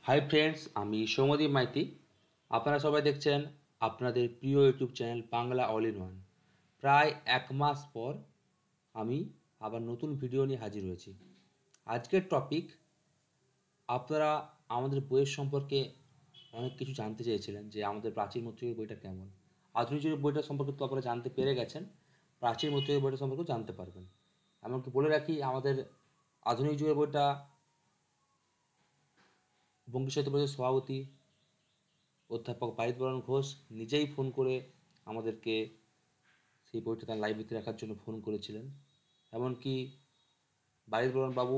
Hi friends, আমি সৌম্যদীপ মাইতি। আপনারা সবাই দেখছেন আপনাদের প্রিয় YouTube channel Bangla all in one. প্রায় এক মাস পর আমি আবার নতুন ভিডিও নিয়ে হাজির হয়েছি। আজকের টপিক, আপনারা আমাদের বইয়ের সম্পর্কে অনেক কিছু জানতে চেয়েছিলেন যে আমাদের প্রাচীন মধ্যযুগের বইটা কেমন। আধুনিক যুগের বইটা সম্পর্কে তো আপনারা জানতে পেরে গেছেন, প্রাচীন মধ্যযুগের বইটা সম্পর্কেও জানতে পারবেন। এমনকি বলে রাখি, আমাদের আধুনিক যুগের বইটা বঙ্কিম সাহিত্য পরিষদের সভাপতি অধ্যাপক বারিধরন ঘোষ নিজেই ফোন করে আমাদেরকে সেই বইটা তার লাইব্রেরিতে রাখার জন্য ফোন করেছিলেন। এমনকি বারিধরন বাবু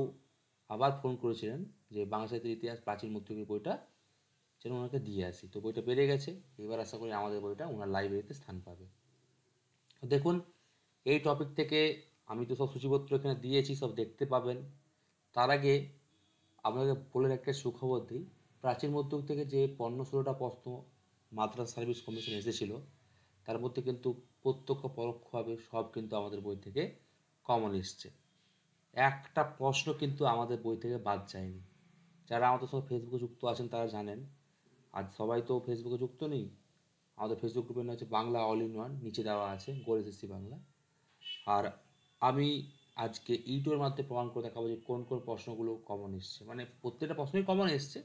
আবার ফোন করেছিলেন যে বাংলা সাহিত্যের ইতিহাস প্রাচীন মধ্যযুগের বইটা যেন ওনাকে দিয়ে আসি। তো বইটা বেড়ে গেছে, এবার আশা করি আমাদের বইটা ওনার লাইব্রেরিতে স্থান পাবে। দেখুন, এই টপিক থেকে আমি তো সব সূচিপত্র এখানে দিয়েছি, সব দেখতে পাবেন। তার আগে আপনাকে বলে একটা সুখবর দিই। প্রাচীন মধ্যযুগ থেকে যে 15-16টা প্রশ্ন মাদ্রাস সার্ভিস কমিশন এসেছিল, তার মধ্যে কিন্তু প্রত্যক্ষ পরোক্ষভাবে সব কিন্তু আমাদের বই থেকে কমন এসছে। একটা প্রশ্ন কিন্তু আমাদের বই থেকে বাদ যায়নি। যারা আমাদের সঙ্গে ফেসবুকে যুক্ত আছেন তারা জানেন। আর সবাই তো ফেসবুকে যুক্ত নেই। আমাদের ফেসবুক গ্রুপের নাম হচ্ছে বাংলা অল ইন ওয়ান, নিচে দেওয়া আছে গোল এসএসসি বাংলা। আর আমি আজকে ইউটিউবের মাধ্যমে প্রমাণ করে দেখাবো যে কোন কোন প্রশ্নগুলো কমন এসছে, মানে প্রত্যেকটা প্রশ্নই কমন এসছে,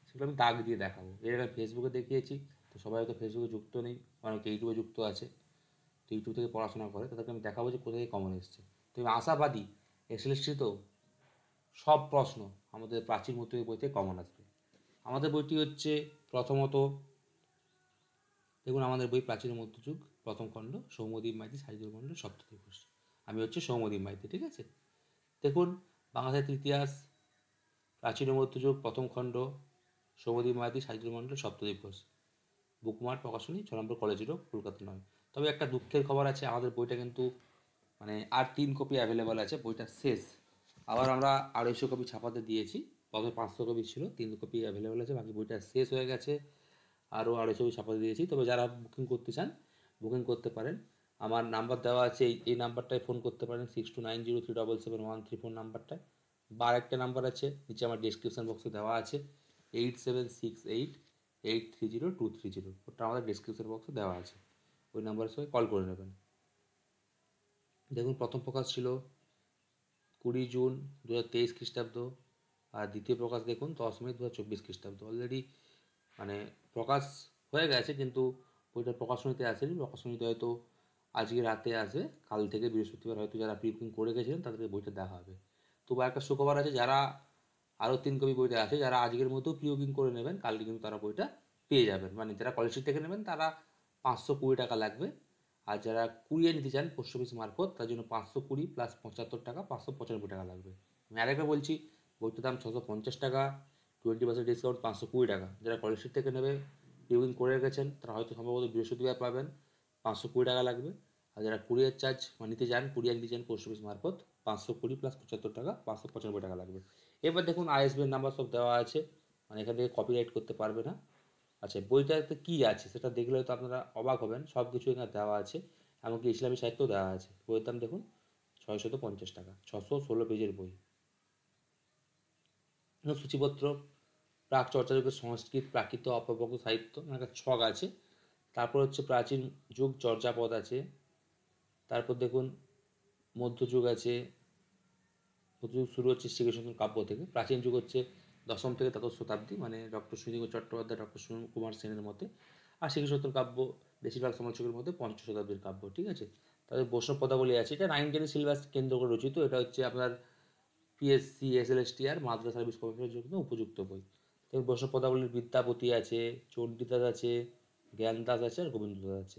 সেগুলো আমি দাগ দিয়ে দেখাবো। এর আগে ফেসবুকে দেখিয়েছি, তো সবাই হয়তো ফেসবুকে যুক্ত নেই, অনেকে ইউটিউবে যুক্ত আছে, তো ইউটিউব থেকে পড়াশোনা করে, তাদেরকে আমি দেখাবো যে কোথায় কমন এসছে। তো আমি আশাবাদী এসএলএসটি তো সব প্রশ্ন আমাদের প্রাচীন মধ্যযুগের বই থেকে কমন আসবে। আমাদের বইটি হচ্ছে প্রথমত, দেখুন আমাদের বই প্রাচীন মধ্যযুগ প্রথম খণ্ড, সৌম্যদীপ মাইতি সাহিত্য মণ্ডল সপ্তদ্বীপঘোষ। আমি হচ্ছে সৌম্যদীপ মাইতি, ঠিক আছে। দেখুন, বাংলা সাহিত্যের ইতিহাস প্রাচীন মধ্যযুগ প্রথম খণ্ড, সৌম্যদীপ মাইতি সাহিত্য মণ্ডল সপ্তদ্বীপঘোষ, বুকমার্ট প্রকাশনী 6 নম্বর কলেজ রোড, কলকাতা 9। তবে একটা দুঃখের খবর আছে, আমাদের বইটা কিন্তু মানে আর 3 কপি অ্যাভেলেবল আছে, বইটা শেষ। আবার আমরা 250 কপি ছাপাতে দিয়েছি। প্রথমে 500 কপি ছিল, 3 কপি অ্যাভেলেবল আছে, বাকি বইটা শেষ হয়ে গেছে। আরও 250 কপি ছাপাতে দিয়েছি। তবে যারা বুকিং করতে চান বুকিং করতে পারেন। আমার নাম্বার দেওয়া আছে, এই নাম্বারটায় ফোন করতে পারেন, 6290377134 নাম্বারটায়। বা আরেকটা নাম্বার আছে, নিচে আমার ডিসক্রিপশান বক্সে দেওয়া আছে, 8768830230। ওটা আমাদের ডিসক্রিপশান বক্সে দেওয়া আছে, ওই নাম্বারের সঙ্গে কল করে নেবেন। দেখুন, প্রথম প্রকাশ ছিল 20 জুন 2023 খ্রিস্টাব্দ, আর দ্বিতীয় প্রকাশ দেখুন 10 মে 2024 খ্রিস্টাব্দ। অলরেডি মানে প্রকাশ হয়ে গেছে, কিন্তু বইটা প্রকাশনীতে আসেনি। প্রকাশনীতে হয়তো আজকে রাতে আসবে, কাল থেকে বৃহস্পতিবার হয়তো যারা প্রি বুকিং করে গেছিলেন তাদেরকে বইটা দেওয়া হবে। তবু একটা সুখবর আছে, যারা আরও 3 কপি বইটা আছে, যারা আজকের মধ্যেও প্রি বুকিং করে নেবেন, কালকে কিন্তু তারা বইটা পেয়ে যাবেন। মানে যারা কলেজ স্ট্রিট থেকে নেবেন তারা 520 টাকা লাগবে, আর যারা কুরিয়ার নিতে চান পোস্ট অফিস মারফত, তার জন্য 520 প্লাস 75 টাকা 595 টাকা লাগবে। আমি আরেকবার বলছি, বইটার দাম 650 টাকা, 20% ডিসকাউন্ট 520 টাকা। যারা কলেজ স্ট্রিট থেকে নেবে, বুকিং করে গেছেন, তারা হয়তো সম্ভবত বৃহস্পতিবার পাবেন, 520 টাকা লাগবে। আর যারা কুরিয়ার চার্জ নিতে চান, কুরিয়ার নিতে চান পোস্ট অফিস মারফত, 520 প্লাস 75 টাকা 595 টাকা লাগবে। এবার দেখুন, আইএসবিএন নাম্বার সব দেওয়া আছে, মানে এখান থেকে কপিরাইট করতে পারবে না। আচ্ছা, বইটাতে কী আছে সেটা দেখলে তো আপনারা অবাক হবেন, সব কিছু এখানে দেওয়া আছে, এমনকি ইসলামী সাহিত্যও দেওয়া আছে। বইয়ের দাম দেখুন 650 টাকা, 616 পেজের বই। সূচিপত্র, প্রাক চর্চাযুগের সংস্কৃত প্রাকৃত অপভ্রংশ সাহিত্য, মানে একটা ছক আছে। তারপর হচ্ছে প্রাচীন যুগ চর্যাপদ আছে। তারপর দেখুন মধ্যযুগ আছে। মধ্যযুগ শুরু হচ্ছে শ্রীকৃষ্ণ কাব্য থেকে। প্রাচীন যুগ হচ্ছে দশম থেকে দ্বাদশ শতাব্দী, মানে ডক্টর সুনীল চট্টোপাধ্যায়, ডক্টর সুনীল কুমার সেনের মতে। আর শ্রীকৃষ্ণ কাব্য বেশিরভাগ সমালোচকের মধ্যে পঞ্চম শতাব্দীর কাব্য, ঠিক আছে। তাদের বৈষ্ণব পদাবলী আছে, এটা 9 টেনের সিলেবাস কেন্দ্র করে রচিত। এটা হচ্ছে আপনার পিএসসি এসএলএসটি আর মাদ্রাস সার্ভিস কমিশনের জন্য উপযুক্ত বই। তবে বৈষ্ণব পদাবলীর বিদ্যাপতি আছে, চণ্ডীদাস আছে, জ্ঞানদাস আছে, আর গোবিন্দদাস আছে।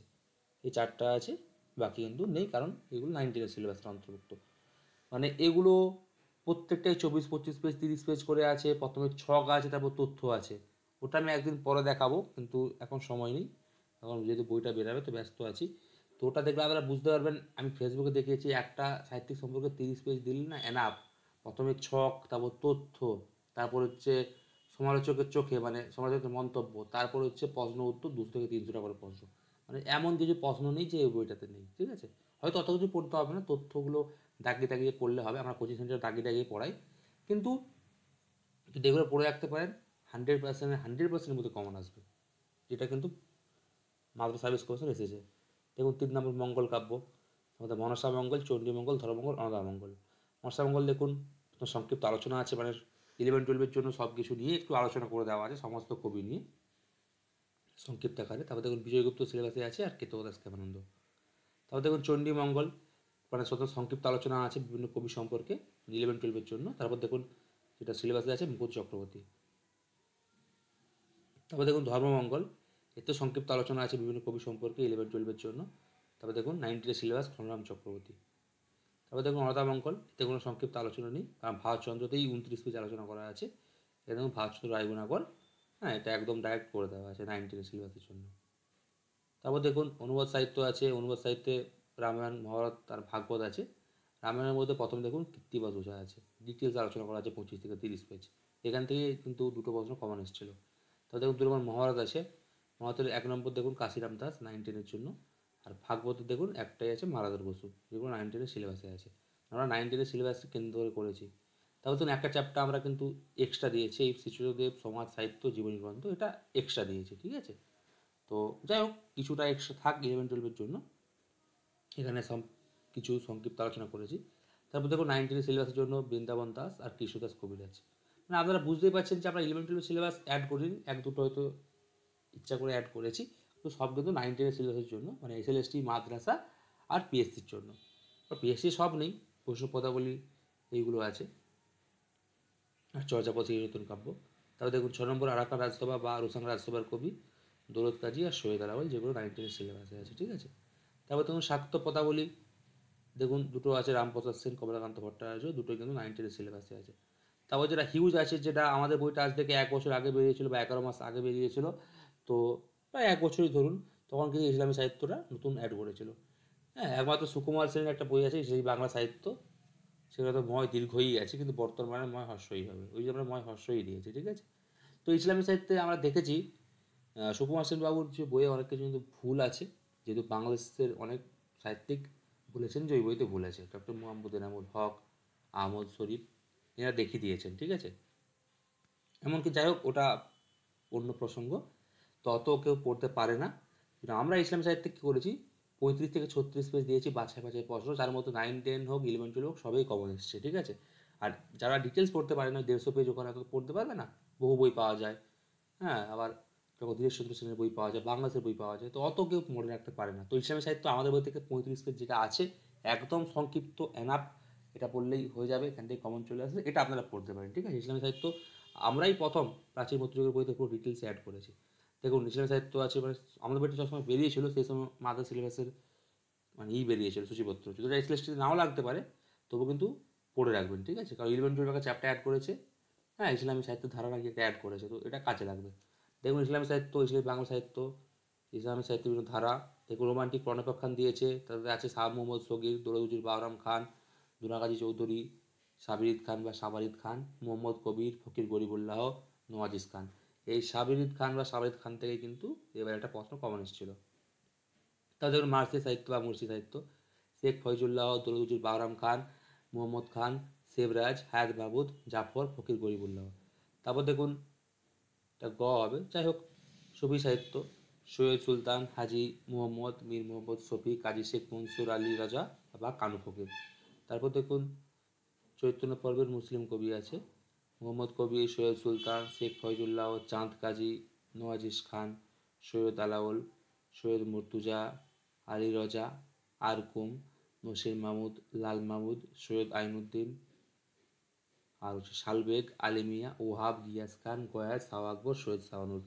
এই 4টা আছে, বাকি কিন্তু নেই, কারণ এগুলো 9 টেনের সিলেবাসের অন্তর্ভুক্ত। মানে এগুলো প্রত্যেকটাই 24-25 পেজ 30 পেজ করে আছে। প্রথমে ছক আছে, তারপর তথ্য আছে। ওটা আমি একদিন পরে দেখাবো, কিন্তু এখন সময় নেই, এখন যেহেতু বইটা বেরাবে তো ব্যস্ত আছি। তো ওটা দেখলে আপনারা বুঝতে পারবেন। আমি ফেসবুকে দেখিয়েছি, একটা সাহিত্যিক সম্পর্কে 30 পেজ দিলে না এনাফ। প্রথমে ছক, তারপর তথ্য, তারপর হচ্ছে সমালোচকের চোখে মানে সমালোচকের মন্তব্য, তারপর হচ্ছে প্রশ্ন উত্তর 200 থেকে 300টা করে প্রশ্ন। মানে এমন কিছু প্রশ্ন নেই যে এই বইটাতে নেই, ঠিক আছে। হয়তো অত কিছু পড়তে হবে না, তথ্যগুলো দাগিয়ে দাগিয়ে পড়লে হবে। আমরা কোচিং সেন্টারে দাগিয়ে দাগিয়ে পড়াই, কিন্তু যদি এগুলো পড়ে রাখতে পারেন 100%-এর মধ্যে কমন আসবে, যেটা কিন্তু মাদ্রাসা সার্ভিস কোর্সের এসেছে। দেখুন 3 নম্বর মঙ্গল কাব্য, আমাদের মনসা মঙ্গল, চণ্ডী মঙ্গল, ধর্মমঙ্গল, অন্নদা মঙ্গল। মনসা মঙ্গল দেখুন সংক্ষিপ্ত আলোচনা আছে, মানে 11-12 জন্য সব কিছু নিয়ে একটু আলোচনা করে দেওয়া আছে, সমস্ত কবি নিয়ে সংক্ষিপ্ত আকারে। তারপর দেখুন বিজয়গুপ্ত সিলেবাসে আছে আর কেতবদাস কেমানন্দ। তারপর দেখুন চণ্ডী মঙ্গল, মানে সংক্ষিপ্ত আলোচনা আছে বিভিন্ন কবি সম্পর্কে 11-12 জন্য। তারপর দেখুন যেটা সিলেবাসে আছে মুকুট চক্রবর্তী। তারপর দেখুন ধর্মমঙ্গল, এতে সংক্ষিপ্ত আলোচনা আছে বিভিন্ন কবি সম্পর্কে 11-12 জন্য। তারপর দেখুন 9 সিলেবাস ঘনরাম চক্রবর্তী। তারপর দেখুন অন্নদামঙ্গল, এতে কোনো সংক্ষিপ্ত আলোচনা নেই, কারণ ভারতচন্দ্রতেই 29 পেজ আলোচনা করা আছে। এটা দেখুন ভারতচন্দ্র রায়গুণাকর, হ্যাঁ এটা একদম ডাইরেক্ট করে দেওয়া আছে 9 সিলেবাসের জন্য। তারপর দেখুন অনুবাদ সাহিত্য আছে, অনুবাদ সাহিত্যে রামায়ণ, মহাভারত আর ভাগবত আছে। রামায়ণের মধ্যে প্রথম দেখুন কীর্তিবাস ওঝা আছে, ডিটেলস আলোচনা করা আছে 25 থেকে 30 পেজ। এখান থেকে কিন্তু দুটো প্রশ্ন কমন এসেছিলো। তারপর দেখুন 2 নম্বর মহাভারত আছে, মহাভারতের 1 নম্বর দেখুন কাশিরাম দাস 9-10 জন্য। আর ভাগবত দেখুন একটাই আছে মালাধর বসু, যেগুলো 9-10 সিলেবাসে আছে। আমরা 9-10 সিলেবাসকে কেন্দ্র করে করেছি। তারপর দেখুন একটা চ্যাপ্টার আমরা কিন্তু এক্সট্রা দিয়েছি, এই শিশুদেব সমাজ সাহিত্য জীবনী গ্রন্থ, এটা এক্সট্রা দিয়েছি, ঠিক আছে। তো যাই হোক কিছুটা এক্সট্রা থাক 11-12 জন্য, এখানে সব কিছু সংক্ষিপ্ত আলোচনা করেছি। তারপর দেখুন 9-10 সিলেবাসের জন্য বৃন্দাবন দাস আর কৃষ্ণদাস কবিরাজ। মানে আপনারা বুঝতেই পারছেন যে আমরা 11-12 সিলেবাস অ্যাড করিনি, 1-2 হয়তো ইচ্ছা করে অ্যাড করেছি, তো সব কিন্তু 9-10 সিলেবাসের জন্য, মানে এসএলএসটি, মাদ্রাসা আর পিএসসির জন্য। পিএসসি সব নেই, বৈষ্ণব পদাবলী এইগুলো আছে, আর চর্যাপদ নতুন কাব্য। তারপর দেখুন 6 নম্বর আরাকান রাজসভা বা রোসাং রাজসভার কবি দৌলত কাজী আর সৈয়দ আলাওল, যেগুলো 9-10 সিলেবাসে আছে, ঠিক আছে। তারপর দেখুন শাক্ত পদাবলী, দেখুন দুটো আছে, রামপ্রসাদ সেন, কমলাকান্ত ভট্টাচার্য, দুটোই কিন্তু 9-10 সিলেবাসে আছে। তারপর যেটা হিউজ আছে, যেটা আমাদের বইটা আজ থেকে 1 বছর আগে বেরিয়েছিল বা 11 মাস আগে বেরিয়েছিল, তো প্রায় 1 বছরই ধরুন, তখন কিন্তু ইসলামী সাহিত্যটা নতুন অ্যাড করেছিল। হ্যাঁ, একমাত্র সুকুমার সেনের একটা বই আছে সেই বাংলা সাহিত্য, সেটা তো ময় দীর্ঘই আছে, কিন্তু বর্তমানে ময় হ্রস্বই হবে, ওই যে আমরা ময় হ্রস্বই দিয়েছি, ঠিক আছে। তো ইসলামী সাহিত্যে আমরা দেখেছি সুকুমার সেন বাবুর যে বইয়ে অনেক কিছু কিন্তু ভুল আছে, যেহেতু বাংলাদেশের অনেক সাহিত্যিক বলেছেন যে ওই বইতে ভুল আছে। ডক্টর মোহাম্মদ এনামুল হক, আহমদ শরীফ এরা দেখিয়ে দিয়েছেন, ঠিক আছে। এমনকি যাই হোক ওটা অন্য প্রসঙ্গ, তো অত কেউ পড়তে পারে না। কিন্তু আমরা ইসলাম সাহিত্যে কী করেছি, 35 থেকে 36 পেজ দিয়েছি বাছাই বাছাই প্রশ্ন, যার মধ্যে 9-10 হোক 11-12 হোক সবই কমন এসছে, ঠিক আছে। আর যারা ডিটেলস পড়তে পারে না, 150 পেজ ওখানে এত পড়তে পারবে না, বহু বই পাওয়া যায়, হ্যাঁ, আবার জগদীশচন্দ্র সেনের বই পাওয়া যায়, বাংলাদেশের বই পাওয়া যায়, তো অত কেউ মনে রাখতে পারে না। তো ইসলামী সাহিত্য আমাদের বই থেকে 35 পেজ যেটা আছে একদম সংক্ষিপ্ত এনাফ, এটা পড়লেই হয়ে যাবে, এখান থেকে কমন চলে আসবে, এটা আপনারা পড়তে পারেন, ঠিক আছে। ইসলামী সাহিত্য আমরাই প্রথম প্রাচীন মধ্যযুগের বইতে পুরো ডিটেলসে অ্যাড করেছি। দেখুন ইসলামী সাহিত্য আছে, মানে আমাদের বইটা যখন বেরিয়েছিল সেই সময় মাদার সিলেবাসের মানে বেরিয়েছিল সূচিপত্র, যদি এসএলএসটিতে নাও লাগতে পারে তবু কিন্তু পড়ে রাখবেন, ঠিক আছে, কারণ 11-12 চ্যাপ্টার অ্যাড করেছে, হ্যাঁ ইসলামী সাহিত্যের ধারা নাকি একটা অ্যাড করেছে, তো এটা কাজে লাগবে। দেখুন ইসলামী সাহিত্য, ইসলামী বাংলা সাহিত্য, ইসলামী সাহিত্যের বিভিন্ন ধারা, দেখুন রোমান্টিক প্রণয়পাখ্যান দিয়েছে, তাদের আছে শাহ মোহাম্মদ সগির, দৌলতউজির বাহরাম খান, দুনাগাজী চৌধুরী, সাবিরিদ খান বা সাবারিদ খান, মোহাম্মদ কবির, ফকির গরিবুল্লাহ, নওয়াজিস খান। এই সাবিরিদ খান বা সাবারিদ খান থেকে কিন্তু এবার একটা প্রশ্ন কমন এসেছিল। তারপর দেখুন মার্সি সাহিত্য বা মুর্শি সাহিত্য, শেখ ফয়জুল্লাহ, দৌলতউজির বাহরাম খান, মোহাম্মদ খান, সেবরাজ, হায়াত মাহমুদ, জাফর, ফকির গরিবুল্লাহ। তারপর দেখুন এটা গ হবে, যাই হোক সুফি সাহিত্য, সৈয়দ সুলতান, হাজি মুহম্মদ, মীর মোহাম্মদ শফি, কাজী শেখ মনসুর আলী রাজা বা কানু ফকির। তারপর দেখুন চৈতন্য পর্বের মুসলিম কবি আছে, মোহাম্মদ কবির, সৈয়দ সুলতান, শেখ ফয়জুল্লাহ, চাঁদ কাজী, নওয়াজিস খান, সৈয়দ আলাওল, সৈয়দ মুর্তুজা, আলী রজা, আরকুম, নসির মাহমুদ, লাল মাহমুদ, সৈয়দ আইনুদ্দিন, আর হচ্ছে শালবেগ, আলিমিয়া, ওহাব, গিয়াস খান, গয়াস, শাহ আকবর, সৈয়দ শাহানুর।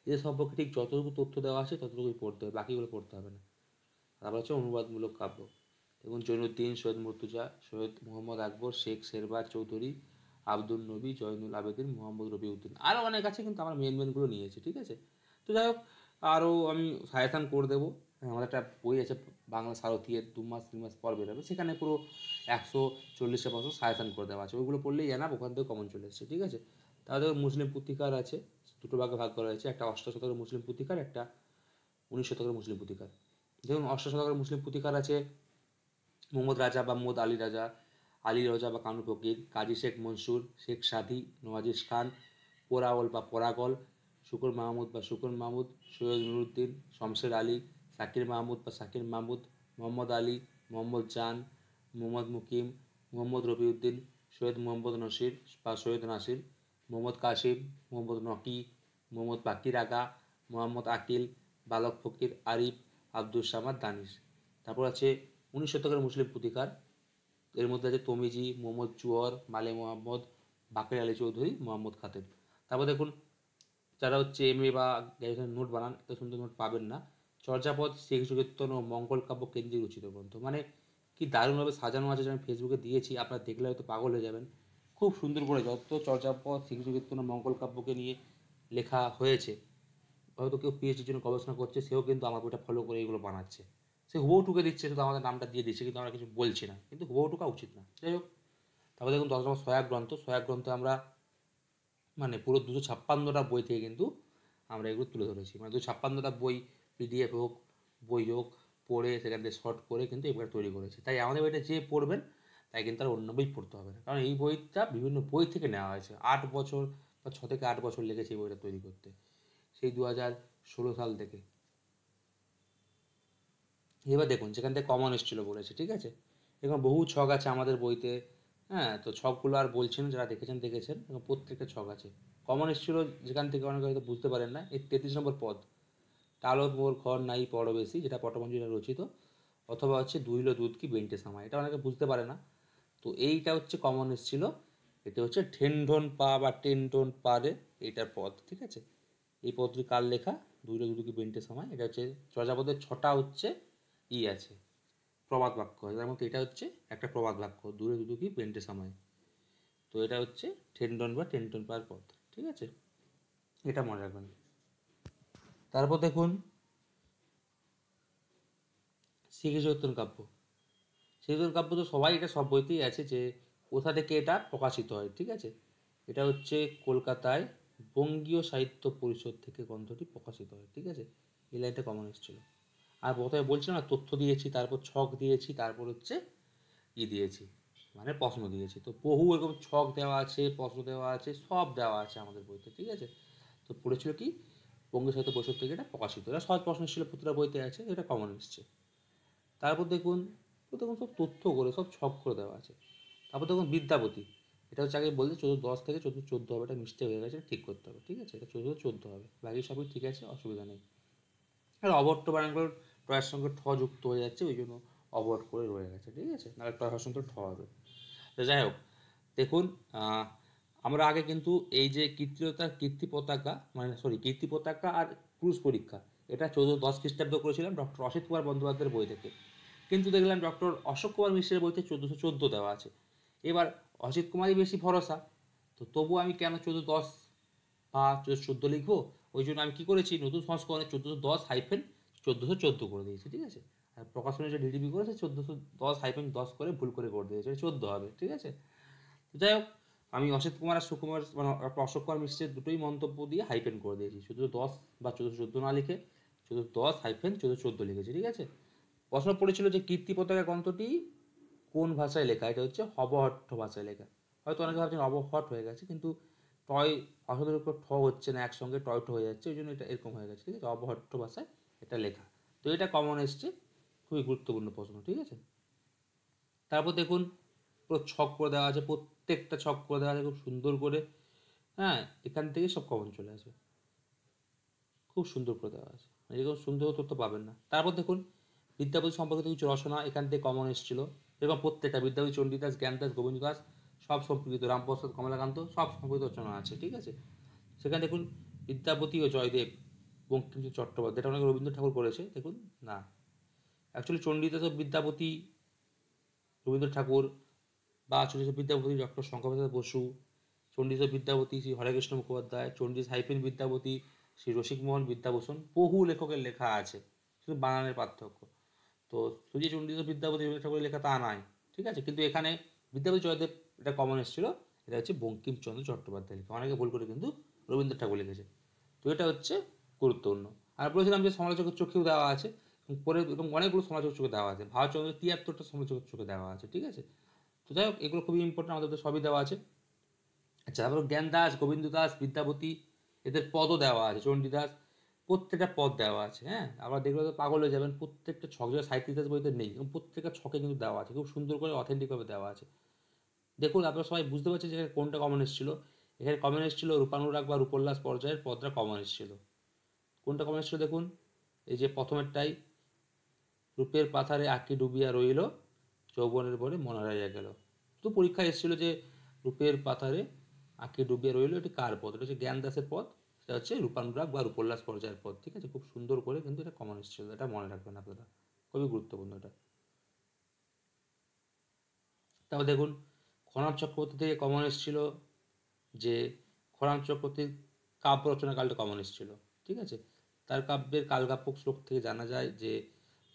এদের সম্পর্কে ঠিক যতটুকু তথ্য দেওয়া আছে ততটুকুই পড়তে হবে, বাকিগুলো পড়তে হবে না। তারপর হচ্ছে অনুবাদমূলক কাব্য, দেখুন জৈনুদ্দিন, সৈয়দ মুর্তুজা, সৈয়দ মোহাম্মদ আকবর, শেখ শেরবাজ চৌধুরী, আব্দুল নবী, জয়নুল আবেদিন, মোহাম্মদ রবিউদ্দিন, আরও অনেক আছে কিন্তু আমরা মেনগুলো নিয়েছি, ঠিক আছে। তো যাই হোক আরও আমি সাজেশান করে দেবো, আমাদের একটা বই আছে বাংলা সারথি, 2-3 মাস পর বেরোবে, সেখানে পুরো 140টা প্রশ্ন সাজেশান করে দেওয়া আছে, ওইগুলো পড়লেই এনাফ, ওখান থেকে কমন চলে এসেছে, ঠিক আছে। তাদের মুসলিম পুথিকার আছে, দুটো ভাগে ভাগ করা হয়েছে, একটা 8ম শতকের মুসলিম পুথিকার, একটা 19 শতকের মুসলিম পুথিকার। দেখুন 8ম শতকের মুসলিম পুথিকার আছে মোহাম্মদ রাজা বা মোহাম্মদ আলী রাজা, আলী রাজা বা কানু ফকির, কাজী শেখ মনসুর, শেখ সাদি, নওয়াজিস খান, পোরাওল বা পোরাগল, শুকুর মাহমুদ বা শুকুর মাহমুদ, সৈয়দ নুরুদ্দিন, শমশের আলী, সাকির মাহমুদ বা সাকির মাহমুদ, মোহাম্মদ আলী, মোহাম্মদ জান, মোহাম্মদ মুকিম, মোহাম্মদ রবিউদ্দিন, সৈয়দ মোহাম্মদ নসির বা সৈয়দ নাসির, মোহাম্মদ কাশিম, মোহাম্মদ নকি, মোহাম্মদ বাকির আগা, মোহাম্মদ আকিল, বালক ফকির, আরিফ, আব্দুল সামাদ, দানিশ। তারপর আছে 19 শতকের মুসলিম পুঁথিকার, এর মধ্যে আছে তমিজি, মোহাম্মদ চুয়র, মালে মোহাম্মদ, বাকের আলী চৌধুরী, মোহাম্মদ খাতেব। তারপর দেখুন যারা হচ্ছে এমএ বা গ্র্যাজুয়েশন নোট বানান, এত সুন্দর নোট পাবেন না। চর্যাপদ, শেখ সুকীর্তন ও মঙ্গল কাব্য কেন্দ্রিক রচিত গ্রন্থ। মানে কি দারুণভাবে সাজানো আছে, যে আমি ফেসবুকে দিয়েছি, আপনারা দেখলে হয়তো পাগল হয়ে যাবেন। খুব সুন্দর করে যত চর্যাপদ, শেখ সুকীর্তন ও মঙ্গল কাব্যকে নিয়ে লেখা হয়েছে, হয়তো কেউ পিএইচডির জন্য গবেষণা করছে, সেও কিন্তু আমার বইটা ফলো করে এগুলো বানাচ্ছে। সে হুবহু টুকে দিচ্ছে, শুধু আমাদের নামটা দিয়ে দিচ্ছে, কিন্তু আমরা কিছু বলছি না, কিন্তু হুবহু টুকা উচিত না। যাই হোক, তারপরে দেখুন 10 নম্বর সহায়ক গ্রন্থ। সহায়ক গ্রন্থে আমরা মানে পুরো 256টা বই থেকে কিন্তু আমরা এগুলো তুলে ধরেছি। মানে 256টা বই, পিডিএফ হোক, বই হোক, পড়ে সেখান থেকে শর্ট করে কিন্তু এই বইটা তৈরি করেছি। তাই আমাদের বইটা যে পড়বেন তাই কিন্তু আর অন্য বই পড়তে হবে না, কারণ এই বইটা বিভিন্ন বই থেকে নেওয়া হয়েছে। 8 বছর বা 6 থেকে 8 বছর লেগেছে এই বইটা তৈরি করতে, সেই 2016 সাল থেকে। এবার দেখুন যেখান থেকে কমন এসেছিলো বলেছে, ঠিক আছে। এরকম বহু ছক আছে আমাদের বইতে। হ্যাঁ, তো ছকগুলো আর বলছি না, যারা দেখেছেন এবং প্রত্যেকটা ছক আছে। কমন এসেছিলো যেখান থেকে অনেকে হয়তো বুঝতে পারেন না, এই 33 নম্বর পদ, টালো মোর ঘর নাই পড়ো বেশি, যেটা পটভঞ্জীরা রচিত, অথবা হচ্ছে দুইলো দুধ কি বেন্টে সামাই, এটা অনেকে বুঝতে পারে না। তো এইটা হচ্ছে কমন এসেছিল। এটা হচ্ছে ঠেনঢন পা বা টেনটন পারে, এইটার পদ, ঠিক আছে। এই পদটি কার লেখা? দুইলো দুধ কি বেন্টে সামাই। এটা হচ্ছে চর্যাপদের 6টা হচ্ছে আছে প্রবাদ বাক্য, যার মধ্যে এটা হচ্ছে একটা প্রবাদ বাক্য, দূরে দুদুকি পেন্টে সামায়। তো এটা হচ্ছে ঠেনডন বা টেনটন পার পথ, ঠিক আছে, এটা মনে রাখবেন। তারপর দেখুন শ্রীকৃষ্ণ কাব্য। শ্রীকৃষ্ণ কাব্য তো সবাই, এটা সব বইতেই আছে যে কোথা থেকে এটা প্রকাশিত হয়, ঠিক আছে। এটা হচ্ছে কলকাতায় বঙ্গীয় সাহিত্য পরিষদ থেকে গ্রন্থটি প্রকাশিত হয়, ঠিক আছে। এই লাইনটা কমন এসেছিল। আর প্রথমে বলছিলাম না, তথ্য দিয়েছি, তারপর ছক দিয়েছি, তারপর হচ্ছে দিয়েছি, মানে প্রশ্ন দিয়েছি। তো বহু এরকম ছক দেওয়া আছে, প্রশ্ন দেওয়া আছে, সব দেওয়া আছে আমাদের বইতে, ঠিক আছে। তো পড়েছিল কি, বঙ্গীয় সাহিত্য পরিষদ থেকে এটা প্রকাশিত। এটা সহজ প্রশ্ন ছিল, প্রতিটা বইতে আছে, এটা কমন এসছে। তারপর দেখুন সব তথ্য করে, সব ছক করে দেওয়া আছে। তারপর দেখুন বিদ্যাপতি, এটা হচ্ছে আগে বলতে 1410 থেকে 1414 হবে, এটা মিস্টেক হয়ে গেছে, ঠিক করতে হবে, ঠিক আছে। এটা 1414 হবে, বাকি সবই ঠিক আছে, অসুবিধা নেই। আর অবর্ত বানানগুলো টয়ের সঙ্গে ঠ যুক্ত হয়ে যাচ্ছে, ওই জন্য অবর্ট করে রয়ে গেছে, ঠিক আছে, নাহলে টয়ের সঙ্গে ঠ হবে। তো যাই হোক, দেখুন আমরা আগে কিন্তু এই যে কীর্তি পতাকা, মানে কীর্তি পতাকা আর ক্রুজ পরীক্ষা, এটা 1410 খ্রিস্টাব্দ করেছিলাম ডক্টর অসিত কুমার বন্দ্যোপাধ্যায়ের বই থেকে। কিন্তু দেখলাম ডক্টর অশোক কুমার মিশ্রের বইতে 1414 দেওয়া আছে। এবার অসিত কুমারই বেশি ভরসা, তো তবু আমি কেন 1410 বা 1414 লিখবো? ওই জন্য আমি কী করেছি, নতুন সংস্করণে 1410-1414 করে দিয়েছি, ঠিক আছে। আর প্রকাশনের যে ডিডিবি করেছে 1410-10 করে ভুল করে দিয়েছে, 14 হবে, ঠিক আছে। যাই হোক, আমি অসিত কুমার আর সুকুমার মানে অশোক কুমার মিশ্রের দুটোই মন্তব্য দিয়ে হাইফেন করে দিয়েছি, 1410 বা 1414 না লিখে 1410-1414 লিখেছি, ঠিক আছে। প্রশ্ন পড়েছিল যে কীর্তি পতাকা গ্রন্থটি কোন ভাষায় লেখা? এটা হচ্ছে অবহট্ঠ ভাষায় লেখা। হয়তো অনেকে ভাবছেন অবহট হয়ে গেছে, কিন্তু টয় অসদের উপর ঠ হচ্ছে না, একসঙ্গে টয় ঠ হয়ে যাচ্ছে, ওই জন্য এটা এরকম হয়ে গেছে, ঠিক আছে। অবহট্ঠ ভাষায় এটা লেখা। তো এটা কমন এসছে, খুবই গুরুত্বপূর্ণ প্রশ্ন, ঠিক আছে। তারপর দেখুন পুরো ছক করে দেওয়া আছে, প্রত্যেকটা ছক করে দেওয়া আছে খুব সুন্দর করে। হ্যাঁ, এখান থেকে সব কমন চলে আসবে, খুব সুন্দর করে দেওয়া আছে, এরকম সুন্দর তথ্য পাবেন না। তারপর দেখুন বিদ্যাপতি সম্পর্কিত কিছু রচনা এখান থেকে কমন এসেছিল, এরকম প্রত্যেকটা বিদ্যাপতি, চণ্ডীদাস, জ্ঞানদাস, গোবিন্দ দাস, সব সম্পর্কিত, রামপ্রসাদ, কমলাকান্ত, সব সম্পর্কিত রচনা আছে, ঠিক আছে। সেখানে দেখুন বিদ্যাপতি ও জয়দেব বঙ্কিমচন্দ্র চট্টোপাধ্যায়, এটা অনেক রবীন্দ্র ঠাকুর করেছে, দেখুন না, অ্যাকচুয়ালি চণ্ডীদাস ও বিদ্যাপতি রবীন্দ্র ঠাকুর, বা চণ্ডীদাস বিদ্যাপতি ডক্টর শঙ্করপ্রসাদ বসু, চণ্ডীদাস বিদ্যাপতি শ্রী হরেকৃষ্ণ মুখোপাধ্যায়, চণ্ডীদাস হাইফেন বিদ্যাপতি শ্রী রসিকমোহন বিদ্যাভূষণ, বহু লেখকের লেখা আছে, শুধু বানানের পার্থক্য। তো শুধু চণ্ডীদাস বিদ্যাপতি রবীন্দ্র ঠাকুরের লেখা তা নয়, ঠিক আছে। কিন্তু এখানে বিদ্যাপতি জয়দেব এটা কমন এসেছিল, এটা হচ্ছে বঙ্কিমচন্দ্র চট্টোপাধ্যায় লেখা, অনেকে ভুল করে কিন্তু রবীন্দ্র ঠাকুর লিখেছে। তো এটা হচ্ছে গুরুত্বপূর্ণ। আর বলেছিলাম যে সমালোচকের চোখেও দেওয়া আছে, পরে এবং অনেকগুলো সমালোচকের চোখে দেওয়া আছে, ভারতচন্দ্র 73টা সমালোচকের চোখে দেওয়া আছে, ঠিক আছে। তো যাই হোক, এগুলো খুবই ইম্পর্টেন্ট, আমাদের সবই দেওয়া আছে। আচ্ছা, তারপর জ্ঞান দাস, গোবিন্দ দাস, বিদ্যাপতি, এদের পদও দেওয়া আছে, চণ্ডীদাস, প্রত্যেকটা পদ দেওয়া আছে। হ্যাঁ, আবার দেখলে তো পাগল হয়ে যাবেন, প্রত্যেকটা ছক, যেটা সাহিত্য ইতিহাস বইতে নেই, এবং প্রত্যেকটা ছকে কিন্তু দেওয়া আছে, খুব সুন্দর করে অথেন্টিকভাবে দেওয়া আছে। দেখুন, আপনারা সবাই বুঝতে পারছেন যে এখানে কোনটা কমন এসেছিল। এখানে কমন এসেছিল রূপানুরাগ বা রূপোল্লাস পর্যায়ের পদটা কমন এসেছিল। কোনটা কমন এসেছিল দেখুন, এই যে প্রথমেরটাই, রূপের পাথারে আঁকি ডুবিয়া রইল, যৌবনের বলে মন হারাইয়া গেল। তো পরীক্ষায় এসেছিল যে রূপের পাথারে আঁকি ডুবিয়া রইল, এটি কার পদ? এটা হচ্ছে জ্ঞান দাসের পদ, সেটা হচ্ছে রূপানুরাগ বা রূপোল্লাস পর্যায়ের পদ। ঠিক আছে, খুব সুন্দর করে কিন্তু এটা কমন এসেছিল, এটা মনে রাখবেন আপনারা, খুবই গুরুত্বপূর্ণ এটা। তারপর দেখুন, খনাব চক্রবর্তী থেকে কমন এসেছিল যে খনাব চক্রবর্তীর কাব্য রচনাকালটা কমন এসেছিল। ঠিক আছে, তার কাব্যের কালকাব্যক শ্লোক থেকে জানা যায় যে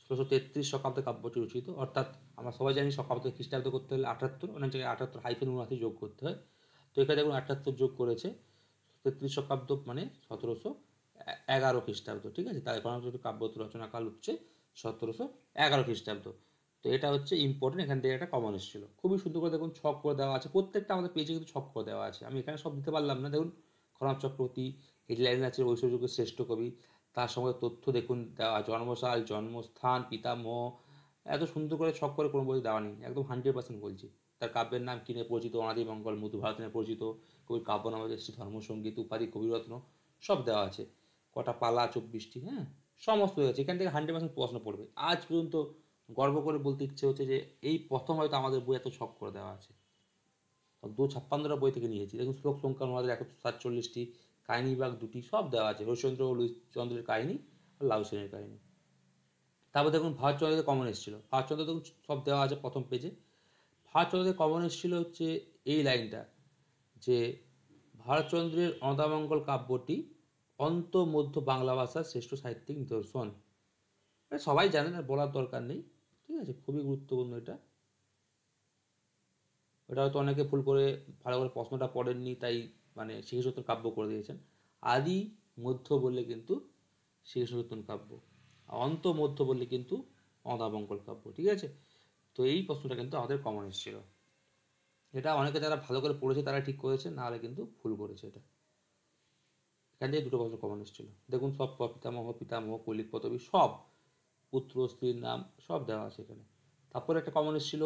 1633 শকাব্দে কাব্যটি রচিত, অর্থাৎ আমরা সবাই জানি শকাব্দ খ্রিস্টাব্দ করতে হলে 78, অনেক জায়গায় 78 হাইফেন উনাশি যোগ করতে হয়। তো এখানে দেখুন 78 যোগ করেছে, 33 শকাব্দ মানে 1711 খ্রিস্টাব্দ। ঠিক আছে, তাই খনাব চক্রবর্তীর কাব্য রচনাকাল হচ্ছে 1711 খ্রিস্টাব্দ। তো এটা হচ্ছে ইম্পর্টেন্ট, এখান থেকে একটা কমন এসেছিল। খুবই সুন্দর করে দেখুন ছক করে দেওয়া আছে, প্রত্যেকটা আমাদের পেজে কিন্তু ছক করে দেওয়া আছে, আমি এখানে সব দিতে পারলাম না। দেখুন, খনাব চক্রবর্তী হেডলাইন আছে ঐশ্বর্যযুগের শ্রেষ্ঠ কবি, তার সঙ্গে তথ্য দেখুন দেওয়া, জন্মসাল, জন্মস্থান, পিতামহ, এত সুন্দর করে ছক করে কোনো বই দেওয়া নেই, একদম 100% বলছি। তার কাব্যের নাম কিনে পরিচিত, অনাদি মঙ্গল, মধু ভারত নামে পরিচিত, কবির কাব্য নাম হচ্ছে ধর্মসঙ্গীত, উপাধি কবিরত্ন, সব দেওয়া আছে। কটা পালা, 24টি, হ্যাঁ, সমস্ত হয়ে গেছে। এখান থেকে 100% প্রশ্ন পড়বে। আজ পর্যন্ত গর্ব করে বলতে ইচ্ছে হচ্ছে যে এই প্রথম হয়তো আমাদের বই এত ছক করে দেওয়া আছে। 256টা বই থেকে নিয়েছি। দেখুন, শ্লোক সংখ্যা আমাদের 147টি, কাহিনী বিভাগ 2টি, সব দেওয়া আছে, হরিশ্চন্দ্র ও লুইসচন্দ্রের কাহিনী আর লাউ সেনের কাহিনী। তারপর দেখুন ভারতচন্দ্রের কমন এসেছিল, ভারতচন্দ্র দেখুন সব দেওয়া আছে প্রথম পেজে। ভারতচন্দ্রের কমন এসেছিল হচ্ছে এই লাইনটা, যে ভারতচন্দ্রের অন্নদামঙ্গল কাব্যটি অন্ত মধ্য বাংলা ভাষার শ্রেষ্ঠ সাহিত্যিক নিদর্শন। এটা সবাই জানেন, আর বলার দরকার নেই। ঠিক আছে, খুবই গুরুত্বপূর্ণ এটা। এটা হয়তো অনেকে ভুল করে ভালো করে প্রশ্নটা পড়েননি, তাই মানে শিশুসত্তর কাব্য করে দিয়েছেন। আদি মধ্য বললে কিন্তু শিশুসত্তর কাব্য, অন্ত মধ্য বললে কিন্তু অন্নদামঙ্গল কাব্য। ঠিক আছে, তো এই প্রশ্নটা কিন্তু আমাদের কমন এসেছিল। এটা অনেকে যারা ভালো করে পড়েছে তারা ঠিক করেছে, নাহলে কিন্তু ভুল করেছে এটা। এখান থেকে দুটো প্রশ্ন কমন এসেছিল। দেখুন, সব পিতামহ, পিতামহ, কৈলিক পদবী, সব পুত্র স্ত্রীর নাম সব দেওয়া আছে এখানে। তারপরে একটা কমন এসেছিল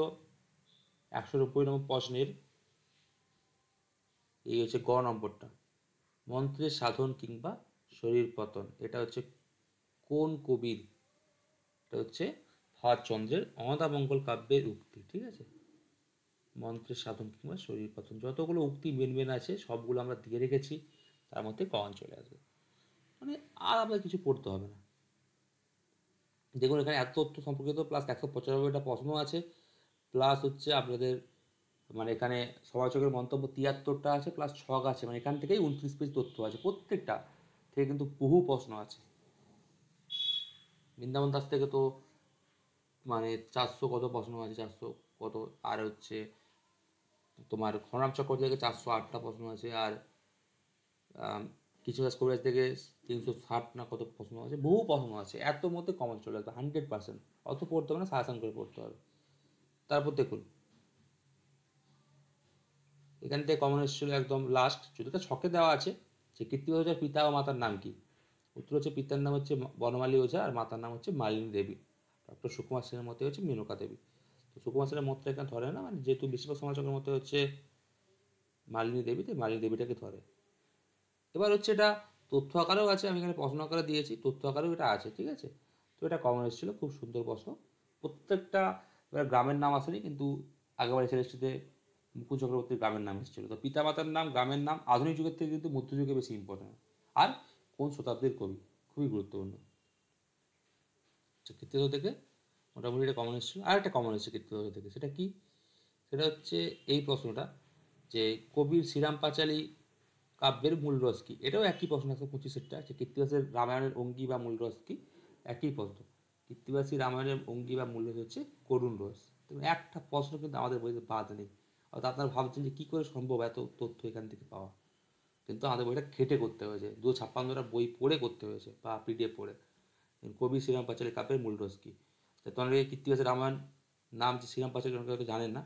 190 নম্বর প্রশ্নের, এই হচ্ছে গ নম্বরটা, মন্ত্রের সাধন কিংবা শরীর পতন, এটা হচ্ছে কোন কবির? এটা হচ্ছে ভারতচন্দ্রের অন্নদামঙ্গল কাব্যের উক্তি। ঠিক আছে, মন্ত্রের সাধন কিংবা শরীর পতন, যতগুলো উক্তি মেন মেন আছে সবগুলো আমরা দিয়ে রেখেছি, তার মধ্যে কমন চলে আসবে, মানে আর আপনার কিছু পড়তে হবে না। দেখুন, এখানে এত তথ্য সম্পর্কিত প্লাস 195টা প্রশ্ন আছে, প্লাস হচ্ছে আপনাদের মানে এখানে সমালোচকের মন্তব্য 73টা আছে, প্লাস ছক আছে, মানে এখান থেকেই 29 পেজ তথ্য আছে, প্রত্যেকটা থেকে কিন্তু বহু প্রশ্ন আছে। বৃন্দাবন দাস থেকে তো মানে 400 কত প্রশ্ন আছে, 400 কত, আর হচ্ছে তোমার খনাম চক্রবর্তী থেকে 408টা প্রশ্ন আছে, আর কৃষ্ণদাস কবিরাজ থেকে 360 না কত প্রশ্ন আছে, বহু প্রশ্ন আছে, এত মধ্যে কমন চলে আসবে 100%। অত পড়তে হবে না, সাজেশন করে পড়তে হবে। তারপর দেখুন, এখান থেকে কমন এসেছিল একদম লাস্ট, যদিটা ছকে দেওয়া আছে, যে কীর্তিবাস ওঝার পিতা ও মাতার নাম কি? উত্তর হচ্ছে পিতার নাম হচ্ছে বনমালী ওঝা, আর মাতার নাম হচ্ছে মালিনী দেবী। ডক্টর সুকুমার সেনের মতে হচ্ছে মেনকা দেবী। তো সুকুমার সেনের মতটা এখানে ধরে না, মানে যেহেতু বেশিরভাগ সমালোচকের মতে হচ্ছে মালিনী দেবী, তাই মালিনী দেবীটাকে ধরে। এবার হচ্ছে এটা তথ্য আকারেও আছে, আমি এখানে প্রশ্ন আকারে দিয়েছি, তথ্য আকারেও এটা আছে। ঠিক আছে, তো এটা কমন এসেছিলো, খুব সুন্দর প্রশ্ন। প্রত্যেকটা গ্রামের নাম আসেনি, কিন্তু আগেবার এসএলএসটিতে মুকুল চক্রবর্তীর গ্রামের নাম এসেছিলো। তো পিতামাতার নাম, গ্রামের নাম আধুনিক যুগের থেকে কিন্তু মধ্যযুগে বেশি ইম্পর্টেন্ট। আর কোন শতাব্দীর কবি, খুবই গুরুত্বপূর্ণ। কীর্তিদহ থেকে মোটামুটি এটা কমন এসেছিলো। আর একটা কমন এসেছে কীর্তিদহ থেকে, সেটা কি? সেটা হচ্ছে এই প্রশ্নটা, যে কবির শ্রীরাম পাঁচালী কাব্যের মূল রস কি? এটাও একই প্রশ্ন, 125-এরটা, যে কৃত্তিবাসের রামায়ণের অঙ্গি বা মূল রস কি? একই প্রশ্ন। কৃত্তিবাসী রামায়ণের অঙ্গি বা মূল রস হচ্ছে করুণ রস। এবং একটা প্রশ্ন কিন্তু আমাদের বইতে বাদ নেই। অর্থাৎ আপনারা ভাবছেন যে কী করে সম্ভব এত তথ্য এখান থেকে পাওয়া, কিন্তু আমাদের বইটা ঘেটে করতে হয়েছে, 256টা বই পড়ে করতে হয়েছে, বা পিডিএফ পড়ে। কবি শ্রীরাম পাঁচালী কাব্যের মূল রস কি? তো অনেকে কৃত্তিবাসী রামায়ণ নাম যে শ্রীরাম পাঁচালী, অনেকে হয়তো জানেন না।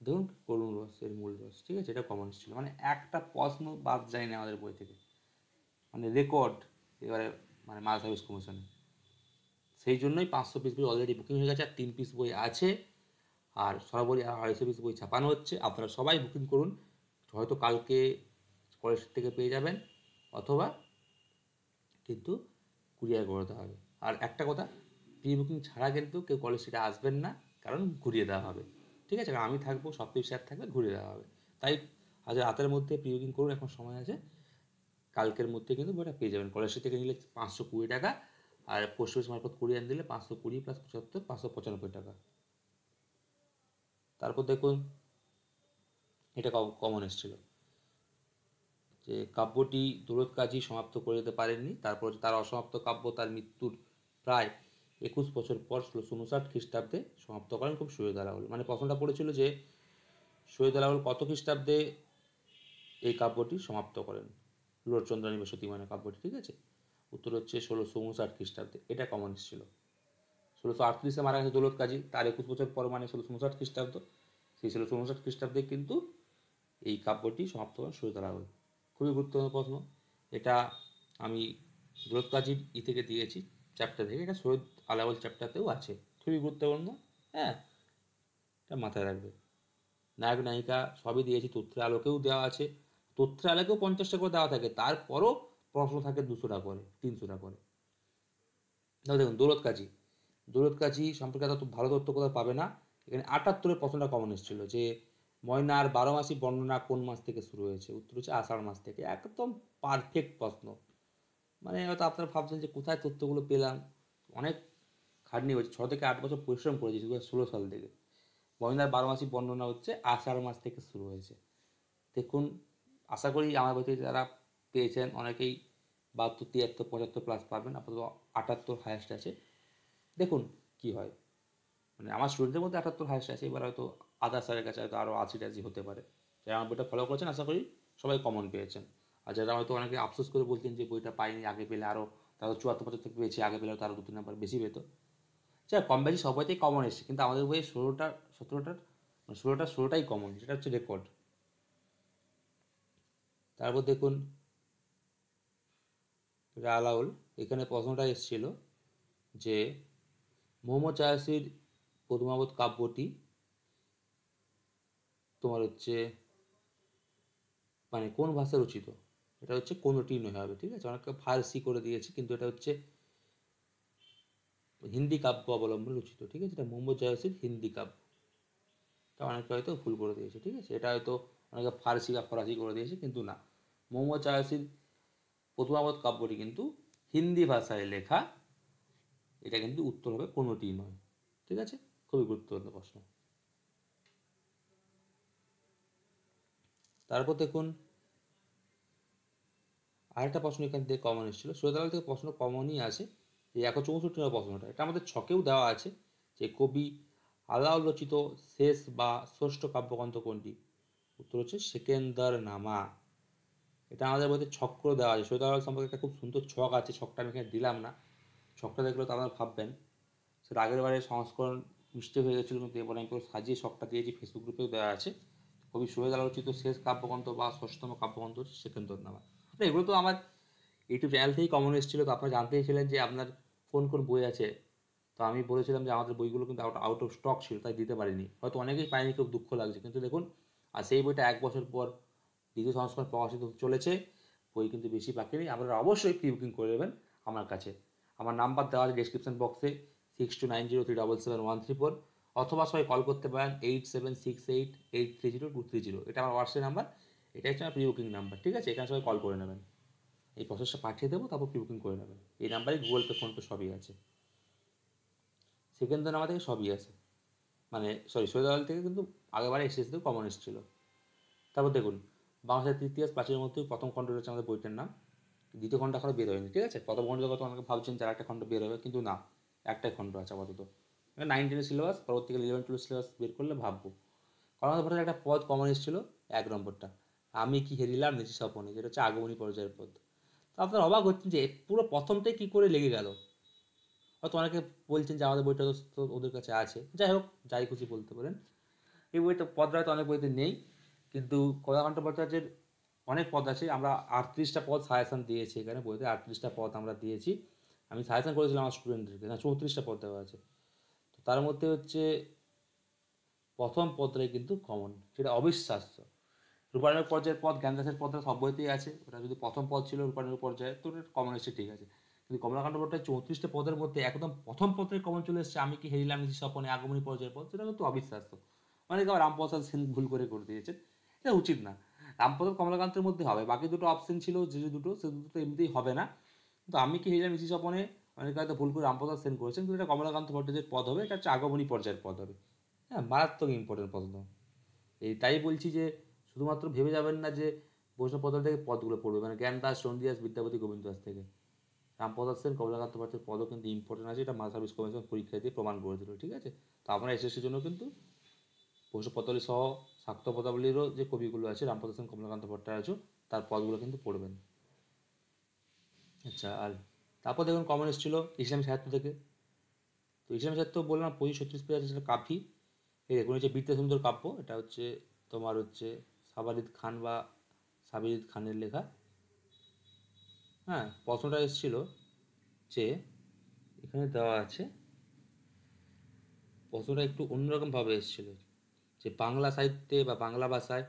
দেখুন করুণ রস এর মূল রস, ঠিক আছে, এটা কমন ছিল, মানে একটা প্রশ্ন বাদ যায় না আমাদের বই থেকে, মানে রেকর্ড এবারে মানে মাদার সার্ভিস কমিশনে। সেই জন্যই 500 পিস বই অলরেডি বুকিং হয়ে গেছে, আর 3 পিস বই আছে, আর সরাসরি 250 পিস বই ছাপানো হচ্ছে। আপনারা সবাই বুকিং করুন, হয়তো কালকে কলেজ থেকে পেয়ে যাবেন, অথবা কিন্তু কুরিয়ার করে দেওয়া হবে। আর একটা কথা, প্রি বুকিং ছাড়া কিন্তু কেউ কলেজ স্ট্রিটে আসবেন না, কারণ ঘুরিয়ে দেওয়া হবে, ঠিক আছে, কারণ আমি থাকবো, সপ্তম স্যার থাকবে, ঘুরিয়ে দেওয়া হবে। তাই আজ রাতের মধ্যে প্রি বুকিং করুন, এখন সময় আছে, কালকের মধ্যে কিন্তু বইটা পেয়ে যাবেন। কলেজ স্ট্রিট থেকে নিলে 520 টাকা, আর পোস্ট অফিস মারফত কুরিয়ার দিলে 520 প্লাস 75, 595 টাকা। তারপর দেখুন এটা কমন এসেছিল যে কাব্যটি দৌলত কাজী সমাপ্ত করে দিতে পারেননি, তারপর তার অসমাপ্ত কাব্য তার মৃত্যুর প্রায় 21 বছর পর 1659 খ্রিস্টাব্দে সমাপ্ত করেন খুব সৈয়দ আলাওল। মানে প্রশ্নটা পড়েছিল যে সৈয়দ আলাওল কত খ্রিস্টাব্দে এই কাব্যটি সমাপ্ত করেন, লোরচন্দ্রানী বা সতীমানা কাব্যটি, ঠিক আছে। উত্তর হচ্ছে 1659 খ্রিস্টাব্দে, এটা কমন ছিল। 1638 মারা গেছে দৌলত কাজী, তার 21 বছর পর মানে 1659 খ্রিস্টাব্দ, সেই 1659 খ্রিস্টাব্দে কিন্তু এই কাব্যটি সমাপ্ত করেন সৈয়দ আলাওল। খুবই গুরুত্বপূর্ণ প্রশ্ন এটা, আমি দৌলত কাজীর থেকে দিয়েছি চ্যাপ্টার থেকে, এটা সৈয়দ আলাওল চ্যাপ্টারতেও আছে, খুবই গুরুত্বপূর্ণ। হ্যাঁ, এটা মাথায় রাখবে। নায়ক নায়িকা সবই দিয়েছি, তথ্যের আলোকেও দেওয়া আছে, তথ্যের আলোকেও 50টা করে দেওয়া থাকে, তারপরও প্রশ্ন থাকে 200টা করে, 300টা করে। তাহলে দেখুন দৌলত কাজী সম্পর্কে এত ভালো তথ্য কোথাও পাবে না। এখানে 78-এর প্রশ্নটা কমন এসেছিল যে ময়নার 12 মাসি বর্ণনা কোন মাস থেকে শুরু হয়েছে, উত্তর হচ্ছে আষাঢ় মাস থেকে, একদম পারফেক্ট প্রশ্ন। মানে হয়তো আপনারা ভাবছেন যে কোথায় তথ্যগুলো পেলাম, অনেক খাটনি হয়েছে, 6 থেকে 8 বছর পরিশ্রম করেছি 2016 সাল থেকে। ময়নার 12 মাসি বর্ণনা হচ্ছে আষাঢ় মাস থেকে শুরু হয়েছে। দেখুন, আশা করি আমার বইতে যারা পেয়েছেন অনেকেই 72, 73, 75 প্লাস পাবেন, আপাতত 78 হায়েস্ট আছে। দেখুন কি হয়, মানে আমার স্টুডেন্টদের মধ্যে 78 হায়েস্ট আছে, এবার হয়তো আদার স্যারের কাছে হয়তো আরও 80-টাজি হতে পারে। যারা আমার বইটা ফলো করেছেন আশা করি সবাই কমন পেয়েছেন। আর যারা হয়তো অনেকে আফসোস করে বলছেন যে বইটা পাইনি, আগে পেলে আরও, তারা 74 থেকে পেয়েছে, আগে পেলে তারও 2-3 নাম্বার বেশি পেত। আচ্ছা, কম বেশি সবাইতেই কমন এসছে, কিন্তু আমাদের বইয়ে 16টাই কমন, সেটা হচ্ছে রেকর্ড। তারপর দেখুন আলাউল, এখানে প্রশ্নটা এসেছিল যে মোহাম্মদ চায়াসির পদ্মাবত কাব্যটি তোমার হচ্ছে মানে কোন ভাষায় রচিত, এটা হচ্ছে কোনোটি নয় হবে, ঠিক আছে, অনেকটা ফার্সি করে দিয়েছে, কিন্তু এটা হচ্ছে হিন্দি কাব্য অবলম্বনে রচিত, ঠিক আছে, এটা মোহাম্মদ জাহাসির হিন্দি কাব্য। এটা অনেকে হয়তো ভুল করে দিয়েছে, ঠিক আছে, এটা হয়তো অনেকে ফার্সি বা ফরাসি করে দিয়েছে, কিন্তু না, মোহাম্মদ জাহাসির পদ্মাবত কাব্যটি কিন্তু হিন্দি ভাষায় লেখা, এটা কিন্তু উত্তর হবে কোনোটি নয়, ঠিক আছে, খুবই গুরুত্বপূর্ণ প্রশ্ন। তারপর দেখুন আরেকটা প্রশ্ন এখান থেকে কমন এসেছিল, সৈয়দ আলাল থেকে প্রশ্ন কমনই আছে, এই 164 প্রশ্নটা, এটা আমাদের ছকেও দেওয়া আছে যে কবি আলাউল রচিত শেষ বা ষষ্ঠ কাব্যগ্রন্থ কোনটি, উত্তর হচ্ছে সেকেন্দার নামা। এটা আমাদের বইতে ছক করে দেওয়া আছে, সৈয়দ আলাউল সম্পর্কে একটা খুব সুন্দর ছক আছে, ছকটা আমি এখানে দিলাম না, ছকটা দেখলে তো আপনারা ভাববেন সেটা আগের বারে সংস্করণ মিস্টেক হয়ে গেছিলো, কিন্তু এবার আমি পুরো সাজিয়ে ছকটা দিয়েছি, ফেসবুক গ্রুপেও দেওয়া আছে। কবি সৈয়দ আলাউল রচিত শেষ কাব্যগ্রন্থ বা ষষ্ঠতম কাব্যগ্রন্থ হচ্ছে সেকেন্দার নামা। এগুলো তো আমার ইউটিউব চ্যানেল থেকেই কমন এসেছিলো, তো আপনারা জানতে চেয়েছিলেন যে আপনার কোন কোন বই আছে, তো আমি বলেছিলাম যে আমাদের বইগুলো কিন্তু আউট অফ স্টক ছিল, তাই দিতে পারিনি, হয়তো অনেকেই পায়নি, খুব দুঃখ লাগছে, কিন্তু দেখুন, আর সেই বইটা 1 বছর পর দ্বিতীয় সংস্করণ প্রকাশিত হতে চলেছে, বই কিন্তু বেশি বাকি নেই, আপনারা অবশ্যই প্রি বুকিং করে নেবেন আমার কাছে। আমার নাম্বার দেওয়া আছে ডিসক্রিপশন বক্সে, 6290371314, অথবা সবাই কল করতে পারেন 8768830230, এটা আমার হোয়াটসঅ্যাপ নাম্বার, এটা হচ্ছে আমার প্রি বুকিং নাম্বার, ঠিক আছে, এখানে সবাই কল করে নেবেন, এই প্রসেসটা পাঠিয়ে দেবো, তারপর প্রি বুকিং করে নেবেন, এই নাম্বারে গুগল পে ফোনপে সবই আছে, সেকেন্ড নাম্বার থেকে সবই আছে, মানে সরি সৈয়দ আলাল থেকে কিন্তু আগেরবারে এসেছিলো, কমন এসেছিল। তারপর দেখুন বাংলা সাহিত্যের ইতিহাস প্রাচীনের মধ্যে প্রথম খণ্ড রয়েছে আমাদের বইটার নাম, দ্বিতীয় খণ্ড এখনো বের হয়নি, ঠিক আছে, প্রথম খণ্ড কথা অনেকে ভাবছেন যে একটা খণ্ড বের হবে, কিন্তু না, একটাই খণ্ড আছে আপাতত, 9-10 সিলেবাস, পরবর্তীকালে 11-12 সিলেবাস বের করলে ভাববো। কারণ আমাদের ভাষায় একটা পদ কমন এসেছিল, 1 নম্বরটা, আমি কি হেরিলাম নিশি স্বপনে, যেটা হচ্ছে আগমনী পর্যায়ের পদ। তো আপনারা অবাক হচ্ছেন যে পুরো প্রথমটাই কী করে লেগে গেল, হয়তো অনেকে বলছেন যে আমাদের বইটা তো ওদের কাছে আছে, যাই হোক, যাই খুশি বলতে পারেন, এই বইটা পদটা হয়তো অনেক বইতে নেই, কিন্তু কমলাকান্ত ভট্টাচার্যের অনেক পদ আছে। আমরা 38টা পদ সাজেশন দিয়েছি এখানে বইতে, 38টা পদ আমরা দিয়েছি। আমি সাজেশন করেছিলাম আমার স্টুডেন্টদেরকে, না 34টা পদ দেওয়া আছে। তো তার মধ্যে হচ্ছে প্রথম পদটাই কিন্তু কমন, সেটা অবিশ্বাস্য। রূপায়ণের পর্যায়ের পদ, জ্ঞানদাসের পদটা সব বইতেই আছে, ওটা যদি প্রথম পদ ছিল রূপায়ণের পর্যায়ে তো ওটা কমন এসেছে, ঠিক আছে। কিন্তু কমলাকান্ত ভট্টাচার্য 34টা পদের মধ্যে একদম প্রথম পত্রে কমন চলে এসেছে আমি কি হেরিলাম নিশি স্বপনে আগমনী পর্যায়ের পদ, সেটা কিন্তু অবিশ্বাস্য। অনেকে আবার রামপ্রসাদ সেন ভুল করে দিয়েছেন, এটা উচিত না। রামপ্রসাদ কমলাকান্তের মধ্যে হবে, বাকি দুটো অপশন ছিল যে দুটো, সে দুটো এমনিতেই হবে না। কিন্তু আমি কি হেরিলাম নিশি স্বপনে অনেকে হয়তো ভুল করে রামপ্রসাদ সেন করেছেন, কিন্তু এটা কমলাকান্ত ভট্টাচার্যের পদ হবে, এটা হচ্ছে আগমনী পর্যায়ের পদ হবে। হ্যাঁ, মারাত্মক ইম্পর্টেন্ট প্রশ্ন। এই তাই বলছি যে শুধুমাত্র ভেবে যাবেন না যে বৈষ্ণব পদ থেকে পদগুলো পড়বে, মানে জ্ঞানদাস, চণ্ডীদাস, বিদ্যাপতি, গোবিন্দ দাস থেকে। রামপ্রসাদ সেন, কমলাকান্ত ভট্টাচার্যের পদও কিন্তু ইম্পর্টেন্ট আছে, এটা মাস সার্ভিস কমিশন পরীক্ষা দিয়ে প্রমাণ করে দিল, ঠিক আছে। তো আপনারা এসএসসির জন্য কিন্তু বৈষ্ণব পদাবলী সহ শাক্ত পদাবলীরও যে কবিগুলো আছে রামপ্রসাদ সেন, কমলাকান্ত ভট্টাচার্য, তার পদগুলো কিন্তু পড়বেন। আচ্ছা, আর তারপর দেখুন কমন এসেছিল ইসলামী সাহিত্য থেকে। তো ইসলামী সাহিত্য বললাম 25-36 পেজ আছে, সেটা কাফি। এই দেখুন হচ্ছে বিদ্যাসুন্দর কাব্য, এটা হচ্ছে তোমার হচ্ছে সাবারিদ খান বা সাবিরিদ খানের লেখা। হ্যাঁ, প্রশ্নটা এসেছিল যে এখানে দেওয়া আছে, প্রশ্নটা একটু অন্যরকমভাবে এসেছিল যে বাংলা সাহিত্যে বা বাংলা ভাষায়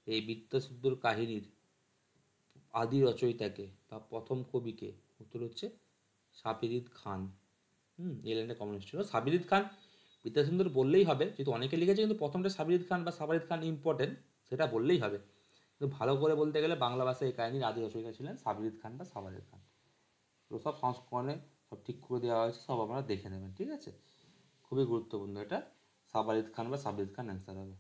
এই বিদ্যাসুন্দর কাহিনীর আদি রচয়িতাকে বা প্রথম কবিকে। উত্তর হচ্ছে সাবিরিদ খান। এই লাইনটা কমন এসেছিল। সাবিরিদ খান, বিদ্যাসুন্দর বললেই হবে, যেহেতু অনেকে লিখেছে, কিন্তু প্রথমটা সাবিরিদ খান বা সাবারিদ খান ইম্পর্টেন্ট, সেটা বললেই হবে। কিন্তু ভালো করে বলতে গেলে বাংলা ভাষায় এই কাহিনীর আদি রচয়িতা ছিলেন সাবিরিদ খান বা সাবারিদ খান। তো সব সংস্করণে সব ঠিক করে দেওয়া হয়েছে, সব আপনারা দেখে নেবেন, ঠিক আছে। খুবই গুরুত্বপূর্ণ এটা, সাবারিদ খান বা সাবিরিদ খান অ্যান্সার হবে।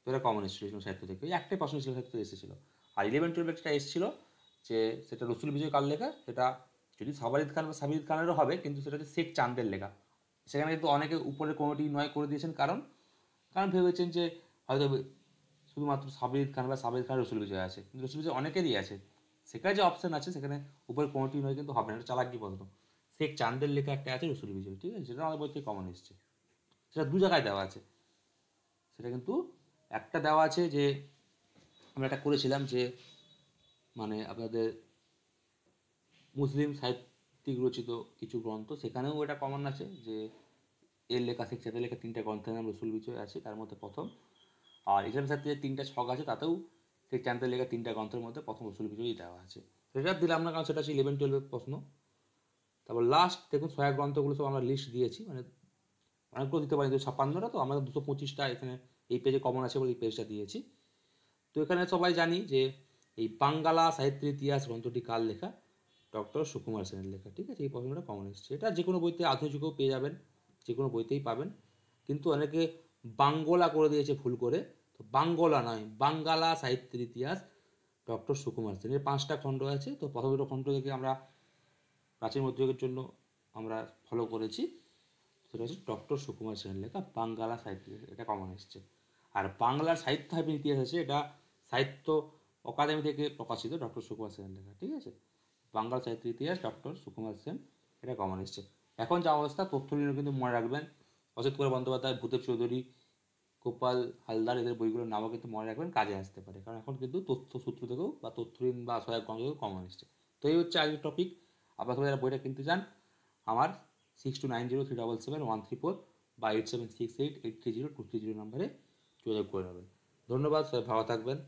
তো এটা কমন এসেছিল সাহিত্য থেকে, ওই একটাই প্রশ্ন ছিল সাহিত্য এসেছিল। আর 11-12 একটা এসেছিল যে সেটা রসুল বিজয় কার লেখা, সেটা যদি সাবারিদ খান বা সাবিরিদ খানেরও হবে, কিন্তু সেটা হচ্ছে শেখ চাঁদের লেখা। সেখানে কিন্তু অনেকে উপরে কোনোটি নয় করে দিয়েছেন, কারণ কারণ ভেবেছেন যে হয়তো শুধুমাত্র সাবিরিদ খান বা সাবিরিদ খান রসুল বিজয় আছে, কিন্তু রসুল বিজয় অনেকেরই আছে। সেখানে যে অপশন আছে সেখানে উপরে কোনোটি নয় কিন্তু হবে না, এটা চালাকি প্রশ্ন। শেখ চাঁদের লেখা একটা আছে রসুল বিজয়, ঠিক আছে, সেটা আমাদের বই থেকে কমন এসছে। সেটা দু জায়গায় দেওয়া আছে, সেটা কিন্তু একটা দেওয়া আছে যে আমরা একটা করেছিলাম যে মানে আপনাদের মুসলিম সাহিত্যিক রচিত কিছু গ্রন্থ, সেখানেও এটা কমন আছে যে এর লেখা, শেখ চাঁদের লেখা 3টা গ্রন্থের নাম রসুল বিজয় আছে, তার মধ্যে প্রথম। আর ইসলাম সাহিত্যে যে 3টা ছক আছে তাতেও শেখ চাঁদের লেখা 3টা গ্রন্থের মধ্যে প্রথম রসুল বিজয়ই দেওয়া আছে। সেটা দিলাম না, কারণ সেটা হচ্ছে 11-12 প্রশ্ন। তারপর লাস্ট দেখুন সহায়ক গ্রন্থগুলো সব আমরা লিস্ট দিয়েছি, মানে অনেকগুলো দিতে পারি, 256টা, তো আমরা 225টা এখানে এই পেজে কমন আছে বলে এই পেজটা দিয়েছি। তো এখানে সবাই জানি যে এই বাঙ্গালা সাহিত্যের ইতিহাস গ্রন্থটি কার লেখা, ডক্টর সুকুমার সেনের লেখা, ঠিক আছে। এই প্রশ্নটা কমন এসেছে, এটা যে কোনো বইতে আধুনিক যুগেও পেয়ে যাবেন, যে কোনো বইতেই পাবেন। কিন্তু অনেকে বাঙ্গলা করে দিয়েছে ভুল করে, তো বাঙ্গলা নয়, বাঙ্গালা সাহিত্যের ইতিহাস ডক্টর সুকুমার সেন। এর 5টা খণ্ড আছে, তো প্রথম দুটো খণ্ড থেকে আমরা প্রাচীন মধ্যযুগের জন্য আমরা ফলো করেছি, সেটা হচ্ছে ডক্টর সুকুমার সেনের লেখা বাঙ্গালা সাহিত্য, এটা কমন এসছে। আর বাংলার সাহিত্য হাইফেন ইতিহাস আছে, এটা সাহিত্য অকাদেমি থেকে প্রকাশিত, ডক্টর সুকুমার সেনের লেখা, ঠিক আছে। বাংলার সাহিত্য ইতিহাস ডক্টর সুকুমার সেন, এটা কমন এসছে। এখন যা অবস্থা তথ্য নিয়ে কিন্তু মনে রাখবেন, অসিত কুমার বন্দ্যোপাধ্যায়, ভূদেব চৌধুরী, গোপাল হালদার, এদের বইগুলোর নামও কিন্তু মনে রাখবেন, কাজে আসতে পারে, কারণ এখন কিন্তু তথ্য সূত্র থেকেও বা তথ্যহীন বা সহায়ক গ্রন্থ থেকেও কমন এসছে। তো এই হচ্ছে আজকের টপিক। আপনারা সবাই যারা বইটা কিনতে চান, আমার 6290377134 বা 8768830230 নম্বরে যোগাযোগ করে নেবেন। ধন্যবাদ, সবাই ভালো থাকবেন।